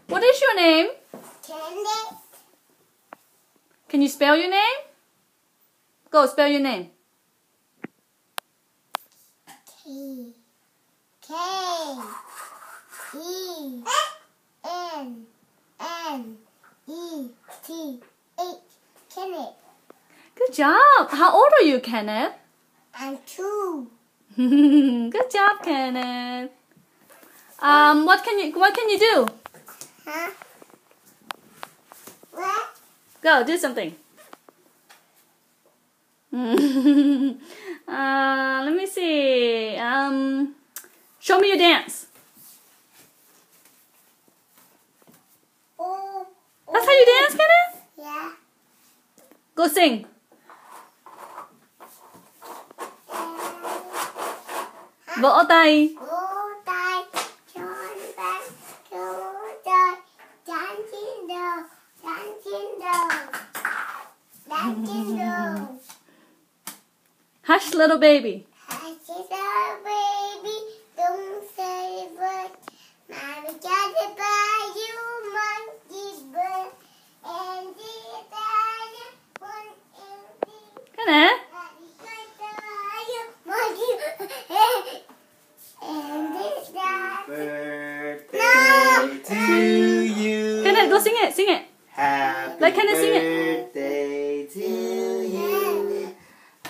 What is your name? Kenneth. Can you spell your name? Go, spell your name. K. K. E. N. N. E. T. H. Kenneth. Good job. How old are you, Kenneth? I'm 2. Good job, Kenneth. What can you do? Huh? What? Go, do something. Let me see. Show me your dance. Oh. That's how you dance, Kenneth? Yeah. Go sing. Vỗ tay. Vỗ tay, tròn vẹn, cứu trời, dán trên đầu, dán trên đầu, dán trên đầu. Hush, little baby. Hush, little baby, don't say a word. Mommy got to buy you monkey bird, and the diamond one and the Kenneth. Mommy got to buy you monkey and the diamond. Birthday to you. Kenneth, go sing it. Sing it. Happy Let Kenneth sing it. birthday to you.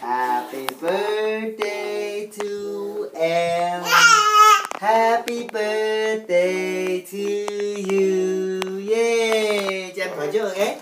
Happy birthday to em. Happy birthday to you. Yeah. Cho em hỏi trước, okay?